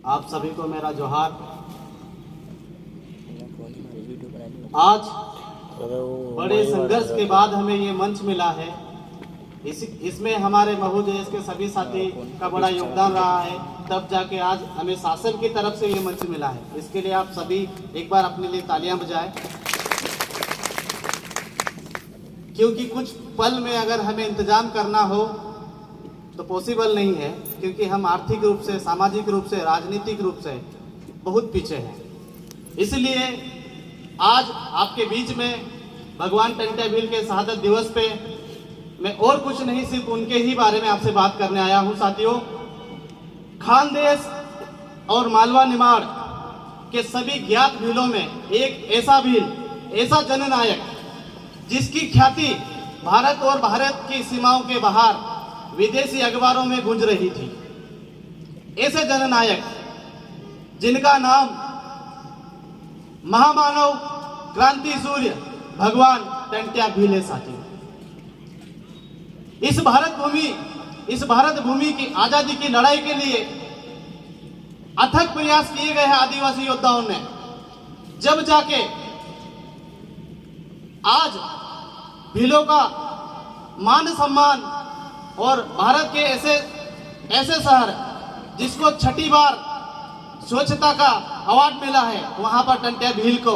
आप सभी को मेरा जोहार। आज बड़े संघर्ष के बाद हमें ये मंच मिला है। इसमें हमारे महोदय के सभी साथी का बड़ा योगदान रहा है, तब जाके आज हमें शासन की तरफ से ये मंच मिला है। इसके लिए आप सभी एक बार अपने लिए तालियां बजाएं, क्योंकि कुछ पल में अगर हमें इंतजाम करना हो तो पॉसिबल नहीं है, क्योंकि हम आर्थिक रूप से, सामाजिक रूप से, राजनीतिक रूप से बहुत पीछे हैं। इसलिए आज आपके बीच में भगवान टंट्या भील के शहादत दिवस पे मैं और कुछ नहीं, सिर्फ उनके ही बारे में आपसे बात करने आया हूं। साथियों, खानदेश और मालवा निमाड़ के सभी ज्ञात भीलों में एक ऐसा भील, ऐसा जननायक जिसकी ख्याति भारत और भारत की सीमाओं के बाहर विदेशी अखबारों में गूंज रही थी। ऐसे जननायक जिनका नाम महामानव क्रांति सूर्य भगवान टंट्या भील है। साथियों, इस भारत भूमि की आजादी की लड़ाई के लिए अथक प्रयास किए गए हैं आदिवासी योद्धाओं ने। जब जाके आज भीलों का मान सम्मान और भारत के ऐसे शहर जिसको छठी बार स्वच्छता का अवार्ड मिला है, वहां पर टंट्या भील को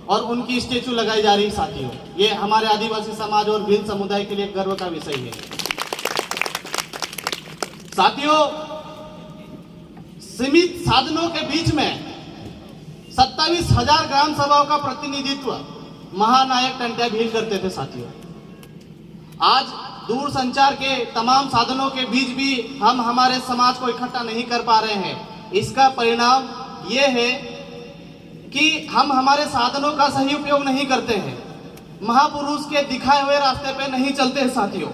और उनकी स्टेचू लगाई जा रही। साथियों, ये हमारे आदिवासी समाज और भील समुदाय के लिए गर्व का विषय है। साथियों, सीमित साधनों के बीच में 27,000 ग्राम सभाओं का प्रतिनिधित्व महानायक टंट्या भील करते थे। साथियों, आज दूर संचार के तमाम साधनों के बीच भी हम हमारे समाज को इकट्ठा नहीं कर पा रहे हैं। इसका परिणाम ये है कि हम हमारे साधनों का सही उपयोग नहीं करते हैं, महापुरुष के दिखाए हुए रास्ते पे नहीं चलते हैं। साथियों,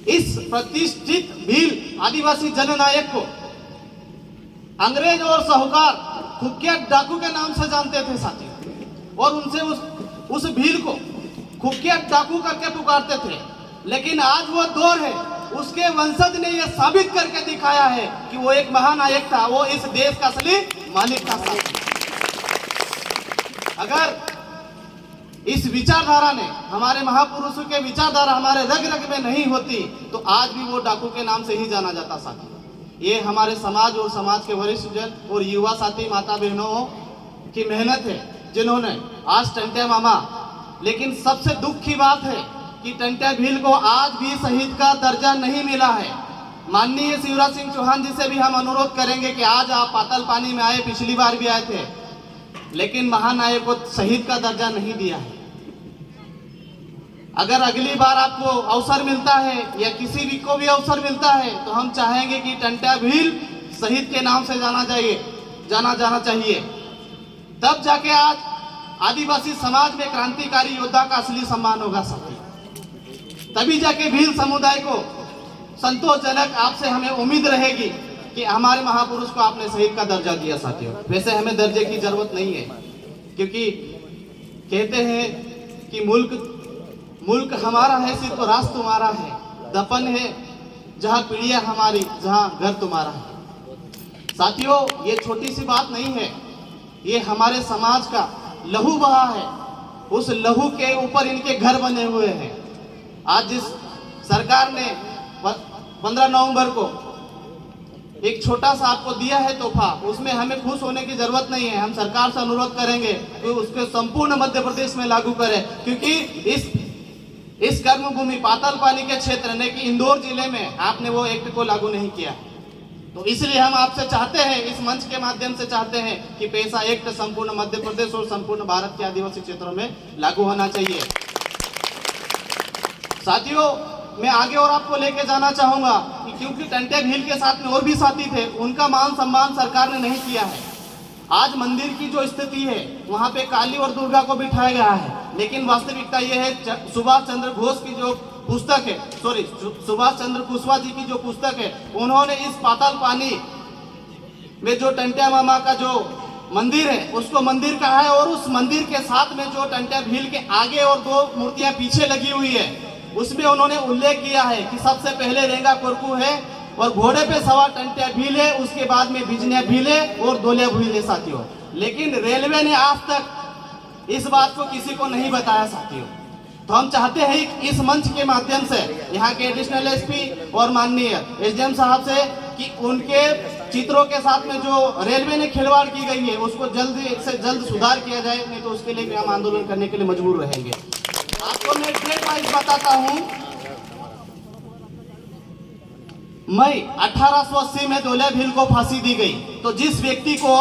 इस प्रतिष्ठित भील आदिवासी जननायक को अंग्रेज और साहूकार कुख्यात डाकू के नाम से जानते थे। साथियों, और उनसे उस भील को कुख्यात डाकू करके पुकारते थे। लेकिन आज वो दौर है, उसके वंशज ने यह साबित करके दिखाया है कि वो एक महानायक था, वो इस देश का असली मालिक था। अगर इस विचारधारा ने, हमारे महापुरुषों के विचारधारा हमारे रग रग में नहीं होती तो आज भी वो डाकू के नाम से ही जाना जाता। साथी, ये हमारे समाज और समाज के वरिष्ठ जन और युवा साथी, माता बहनों की मेहनत है जिन्होंने आज टंट्या मामा, लेकिन सबसे दुख की बात है कि टंट्या भील को आज भी शहीद का दर्जा नहीं मिला है। माननीय शिवराज सिंह चौहान जी से भी हम अनुरोध करेंगे कि आज आप पाताल पानी में आए, पिछली बार भी आए थे, लेकिन महानायक को शहीद का दर्जा नहीं दिया है। अगर अगली बार आपको अवसर मिलता है या किसी भी को भी अवसर मिलता है तो हम चाहेंगे कि टंट्या भील शहीद के नाम से जाना चाहिए। तब जाके आज आदिवासी समाज में क्रांतिकारी योद्धा का असली सम्मान होगा। साथी, तभी जाके भील समुदाय को संतोषजनक आपसे हमें उम्मीद रहेगी कि हमारे महापुरुष को आपने शहीद का दर्जा दिया। साथियों, वैसे हमें दर्जे की जरूरत नहीं है, क्योंकि कहते हैं कि मुल्क हमारा है, सिर्फ राष्ट्र तुम्हारा है, दफन है जहाँ पीढ़ियां हमारी, जहाँ घर तुम्हारा है। साथियों, ये छोटी सी बात नहीं है, ये हमारे समाज का लहू बहा है। उस लहू के ऊपर इनके घर बने हुए हैं। आज जिस सरकार ने 15 नवंबर को एक छोटा सा आपको दिया है तोहफा, उसमें हमें खुश होने की जरूरत नहीं है। हम सरकार से अनुरोध करेंगे कि उसके संपूर्ण मध्य प्रदेश में लागू करें, क्योंकि इस कर्मभूमि पाताल पानी के क्षेत्र ने कि इंदौर जिले में आपने वो एक्ट को लागू नहीं किया। तो इसलिए हम आपसे चाहते हैं, इस मंच के माध्यम से चाहते हैं कि पैसा एक्ट संपूर्ण मध्य प्रदेश और संपूर्ण भारत के आदिवासी क्षेत्रों में लागू होना चाहिए। साथियों, मैं आगे और आपको लेके जाना चाहूंगा कि क्योंकि टंट्या भील के साथ में और भी साथी थे, उनका मान सम्मान सरकार ने नहीं किया है। आज मंदिर की जो स्थिति है, वहां पे काली और दुर्गा को बिठाया गया है, लेकिन वास्तविकता यह है सुभाष चंद्र बोस की जो पुस्तक है, सुभाष चंद्र कुशवाहा जी की जो पुस्तक है, उन्होंने इस पाताल पानी में जो टंट्या मामा का जो मंदिर है उसको मंदिर कहा है, और उस मंदिर के साथ में जो टंट्या भील के आगे और 2 मूर्तियां पीछे लगी हुई है, उसमें उन्होंने उल्लेख किया है कि सबसे पहले रेंगा कोरकू है और घोड़े पे सवार टंट्या भील है, उसके बाद में बिजनिया भील है और दोलिया भील है साथियों। लेकिन रेलवे ने आज तक इस बात को किसी को नहीं बताया साथियों। तो हम चाहते हैं कि इस मंच के माध्यम से यहाँ के एडिशनल एसपी और माननीय एसडीएम साहब से कि उनके चित्रों के साथ में जो रेलवे ने खिलवाड़ की गई है उसको जल्द से जल्द सुधार किया जाए, नहीं तो उसके लिए हम आंदोलन करने के लिए मजबूर रहेंगे। आपको मैं डेट वाइज बताता हूँ। मई 1880 में दोलिया भील को फांसी दी गई। तो जिस व्यक्ति को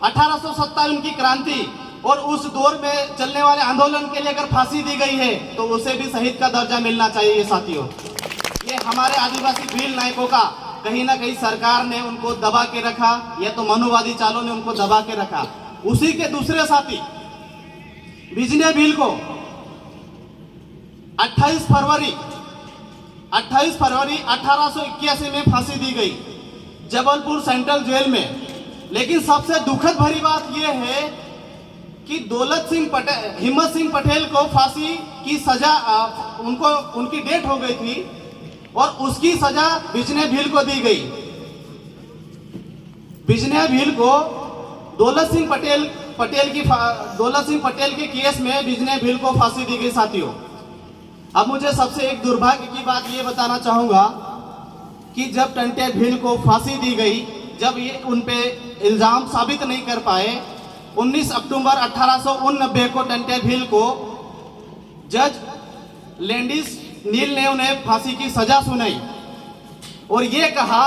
1857 की क्रांति और उस दौर में चलने वाले आंदोलन के लिए अगर फांसी दी गई है तो उसे भी शहीद का दर्जा मिलना चाहिए साथियों। ये हमारे आदिवासी भील नायकों का कहीं ना कहीं सरकार ने उनको दबा के रखा, या तो मनुवादी चालों ने उनको दबा के रखा। उसी के दूसरे साथी बिजनिया भील को 28 फरवरी 1881 में फांसी दी गई जबलपुर सेंट्रल जेल में। लेकिन सबसे दुखद भरी बात यह है कि हिम्मत सिंह पटेल को फांसी की सजा उनकी डेट हो गई थी और उसकी सजा बिजनिया भील को दी गई। बिजनिया भील को दौलत सिंह पटेल के केस में बिजनिया भील को फांसी दी गई साथियों। अब मुझे सबसे एक दुर्भाग्य की बात ये बताना चाहूंगा कि जब टंट्या भील को फांसी दी गई, जब ये उन पे इल्जाम साबित नहीं कर पाए, 19 अक्टूबर 1889 को टंट्या भील को जज लैंडिस नील ने उन्हें फांसी की सजा सुनाई और ये कहा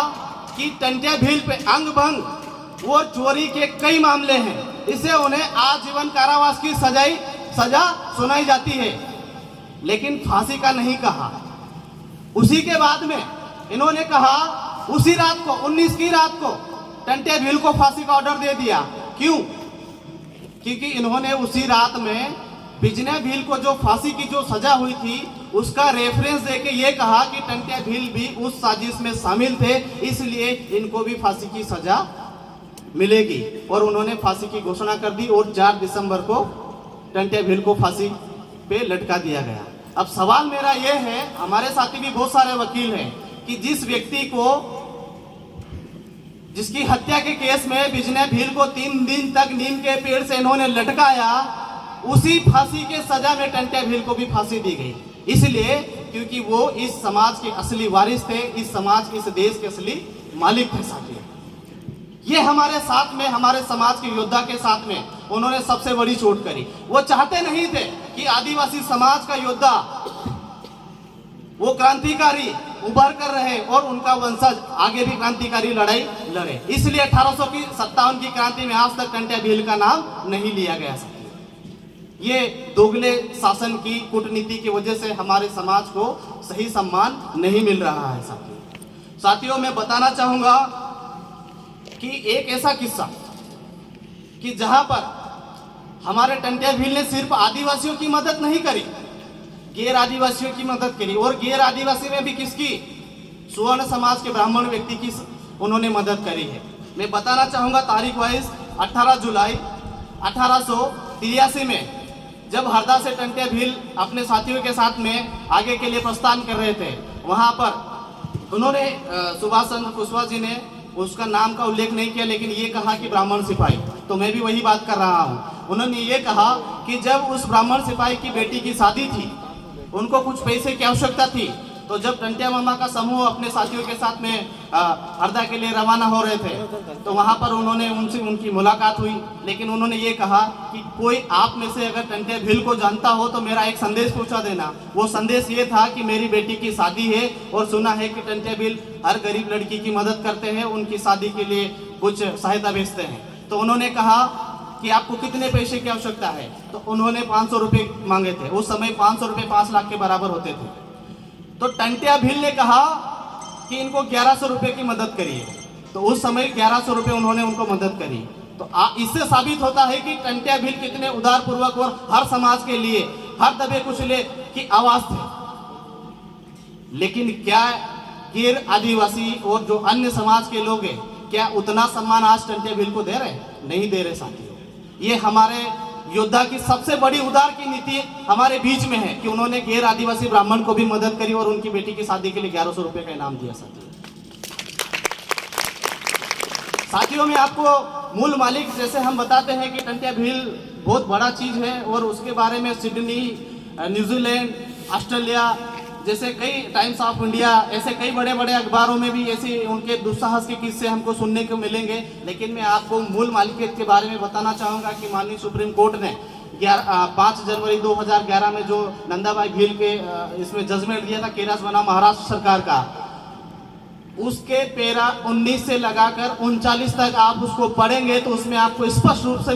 कि टंट्या भील पे अंग भंग और चोरी के कई मामले हैं, इससे उन्हें आजीवन कारावास की सजा सुनाई जाती है, लेकिन फांसी का नहीं कहा। उसी के बाद में इन्होंने कहा, उसी रात को 19 की रात को टंट्या भील को फांसी का ऑर्डर दे दिया। क्यों? क्योंकि इन्होंने उसी रात में बिजनिया भील को जो फांसी की जो सजा हुई थी उसका रेफरेंस देके ये कहा कि टंट्या भील भी उस साजिश में शामिल थे, इसलिए इनको भी फांसी की सजा मिलेगी। और उन्होंने फांसी की घोषणा कर दी और 4 दिसंबर को टंट्या भील को फांसी पे लटका दिया गया। अब सवाल मेरा यह है, हमारे साथी भी बहुत सारे वकील हैं, कि जिस व्यक्ति को जिसकी हत्या के केस में बिजनिया भील को 3 दिन तक नीम के पेड़ से इन्होंने लटकाया, उसी फांसी के सजा में टंट्या भील को भी फांसी दी गई। इसलिए क्योंकि वो इस समाज के असली वारिस थे, इस देश के असली मालिक थे साथियों। ये हमारे साथ में, हमारे समाज के योद्धा के साथ में उन्होंने सबसे बड़ी चोट करी। वो चाहते नहीं थे कि आदिवासी समाज का योद्धा, वो क्रांतिकारी उभर कर रहे और उनका वंशज आगे भी क्रांतिकारी लड़ाई लड़े। इसलिए 1857 की क्रांति में आज तक टंट्या भील का नाम नहीं लिया गया। ये दोगले शासन की कूटनीति की वजह से हमारे समाज को सही सम्मान नहीं मिल रहा है साथियों। मैं बताना चाहूंगा कि एक ऐसा किस्सा कि जहां पर हमारे टंट्या भील ने सिर्फ आदिवासियों की मदद नहीं करी, गैर आदिवासियों की मदद करी। और गैर आदिवासी में भी किसकी? सुवर्ण समाज के ब्राह्मण व्यक्ति की उन्होंने मदद करी है। मैं बताना चाहूंगा तारीख वाइज 18 जुलाई 1883 में जब हरदा से टंट्या भील अपने साथियों के साथ में आगे के लिए प्रस्थान कर रहे थे, वहां पर उन्होंने सुभाष चंद्र कुशवाहा जी ने उसका नाम का उल्लेख नहीं किया, लेकिन ये कहा कि ब्राह्मण सिपाही। तो मैं भी वही बात कर रहा हूँ। उन्होंने ये कहा कि जब उस ब्राह्मण सिपाही की बेटी की शादी थी, उनको कुछ पैसे की आवश्यकता थी, तो जब टंट्या मामा का समूह अपने साथियों के साथ में हरदा के लिए रवाना हो रहे थे, तो वहां पर उन्होंने उनसे उनकी मुलाकात हुई। लेकिन उन्होंने ये कहा कि कोई आप में से अगर टंट्या भील को जानता हो तो मेरा एक संदेश पहुंचा देना। वो संदेश ये था कि मेरी बेटी की शादी है और सुना है कि टंट्या भील हर गरीब लड़की की मदद करते हैं, उनकी शादी के लिए कुछ सहायता भेजते हैं। तो उन्होंने कहा कि आपको कितने पैसे की आवश्यकता है? तो उन्होंने 500 रुपये मांगे थे। उस समय 500 रुपये 5 लाख के बराबर होते थे। तो टंट्या भील ने कहा कि इनको 1100 रुपये की मदद करिए। तो उस समय 1100 रुपये उन्होंने उनको मदद करी। तो इससे साबित होता है कि टंट्या भील कितने उदारपूर्वक और हर समाज के लिए, हर दबे कुचले की आवाज थे। लेकिन क्या गैर आदिवासी और जो अन्य समाज के लोग हैं, क्या उतना सम्मान आज टंट्या भील को दे रहे? नहीं दे रहे साथियों। ये हमारे योद्धा की सबसे बड़ी उदार की नीति हमारे बीच में है कि उन्होंने गैर आदिवासी ब्राह्मण को भी मदद करी और उनकी बेटी की शादी के लिए 1100 रुपये का इनाम दिया साथियों। साथियों में आपको मूल मालिक जैसे हम बताते हैं कि टंट्या भील बहुत बड़ा चीज़ है और उसके बारे में सिडनी, न्यूजीलैंड, ऑस्ट्रेलिया जैसे कई टाइम्स ऑफ इंडिया ऐसे कई बड़े बड़े अखबारों में भी ऐसे उनके दुस्साहस के किस्से हमको सुनने को मिलेंगे। लेकिन मैं आपको मूल मालिकियत के बारे में बताना चाहूँगा कि माननीय सुप्रीम कोर्ट ने 5 जनवरी 2011 में जो नंदाबाई भील के इसमें जजमेंट दिया था केरस बना महाराष्ट्र सरकार का, उसके पैरा 19 से लगाकर 39 तक आप उसको पढ़ेंगे तो उसमें आपको स्पष्ट रूप से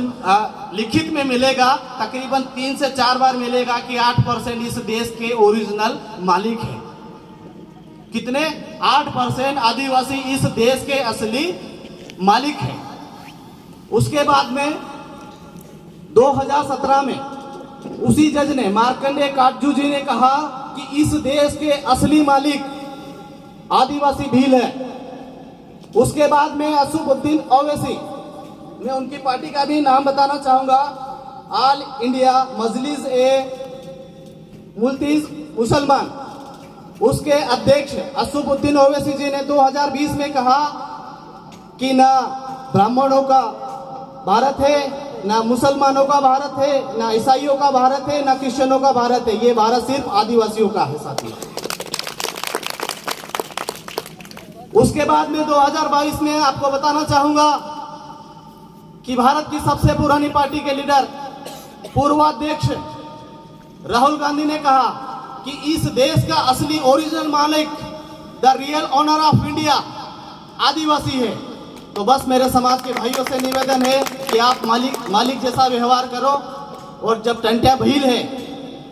लिखित में मिलेगा, तकरीबन 3 से 4 बार मिलेगा कि 8% इस देश के ओरिजिनल मालिक है। कितने? 8% आदिवासी इस देश के असली मालिक है। उसके बाद में 2017 में उसी जज ने मार्कंडेय काटजू जी ने कहा कि इस देश के असली मालिक आदिवासी भील है। उसके बाद में असुबुद्दीन ओवैसी, मैं उनकी पार्टी का भी नाम बताना चाहूंगा, ऑल इंडिया मजलिस ए मुसलमान, उसके अध्यक्ष असुबुद्दीन ओवैसी जी ने 2020 में कहा कि ना ब्राह्मणों का भारत है, ना मुसलमानों का भारत है, ना ईसाइयों का भारत है, ना क्रिश्चियनों का भारत है, ये भारत सिर्फ आदिवासियों का है साथियों। उसके बाद में 2022 में आपको बताना चाहूंगा कि भारत की सबसे पुरानी पार्टी के लीडर पूर्वाध्यक्ष राहुल गांधी ने कहा कि इस देश का असली ओरिजिनल मालिक, the real owner of India Adivasi है। तो बस मेरे समाज के भाइयों से निवेदन है कि आप मालिक जैसा व्यवहार करो, और जब टंट्या भील है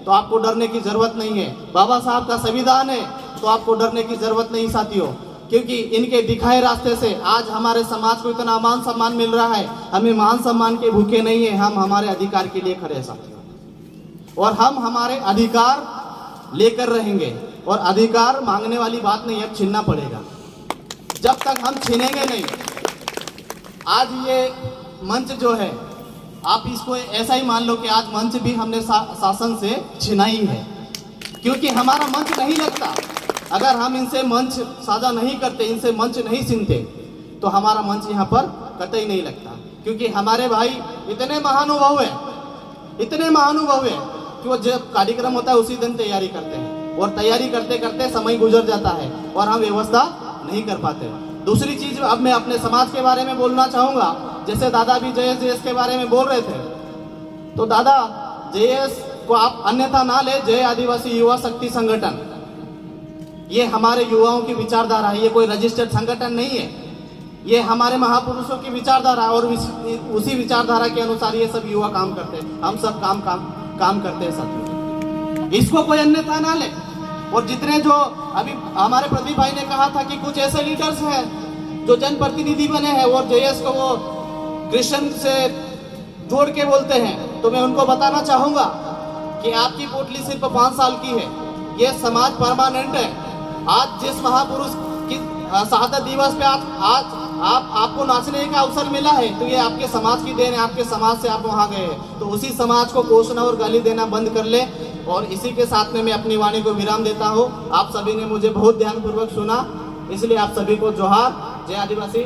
तो आपको डरने की जरूरत नहीं है। बाबा साहब का संविधान है तो आपको डरने की जरूरत नहीं साथियों, क्योंकि इनके दिखाए रास्ते से आज हमारे समाज को इतना मान सम्मान मिल रहा है। हमें मान सम्मान के भूखे नहीं है, हम हमारे अधिकार के लिए खड़े हैं साथियों, और हम हमारे अधिकार लेकर रहेंगे। और अधिकार मांगने वाली बात नहीं, अब छीनना पड़ेगा। जब तक हम छीनेंगे नहीं, आज ये मंच जो है आप इसको ऐसा ही मान लो कि आज मंच भी हमने शासन से छीना ही है, क्योंकि हमारा मंच नहीं लगता। अगर हम इनसे मंच साझा नहीं करते, इनसे मंच नहीं छीनते, तो हमारा मंच यहाँ पर कतई नहीं लगता। क्योंकि हमारे भाई इतने महानुभाव है, इतने महानुभाव है कि वो जब कार्यक्रम होता है उसी दिन तैयारी करते हैं, और तैयारी करते करते समय गुजर जाता है और हम व्यवस्था नहीं कर पाते। दूसरी चीज, अब मैं अपने समाज के बारे में बोलना चाहूँगा। जैसे दादा भी JS के बारे में बोल रहे थे, तो दादा JS को आप अन्यथा ना ले, जय आदिवासी युवा शक्ति संगठन, ये हमारे युवाओं की विचारधारा है, ये कोई रजिस्टर्ड संगठन नहीं है, ये हमारे महापुरुषों की विचारधारा है, और उसी विचारधारा के अनुसार ये सब युवा काम करते हैं। हम सब काम करते हैं साथियों, इसको कोई अन्यथा ना ले। और जितने जो अभी हमारे प्रदीप भाई ने कहा था कि कुछ ऐसे लीडर्स हैं जो जनप्रतिनिधि बने हैं और JS को वो क्रिश्चियन से जोड़ के बोलते हैं, तो मैं उनको बताना चाहूंगा कि आपकी पोटली सिर्फ 5 साल की है, ये समाज परमानेंट है। आज जिस महापुरुष की शहादत दिवस पे आज आपको नाचने का अवसर मिला है, तो ये आपके समाज की देन है, आपके समाज से आप वहाँ गए हैं। तो उसी समाज को कोसना और गाली देना बंद कर ले। और इसी के साथ में मैं अपनी वाणी को विराम देता हूँ। आप सभी ने मुझे बहुत ध्यानपूर्वक सुना, इसलिए आप सभी को जोहार। जय आदिवासी।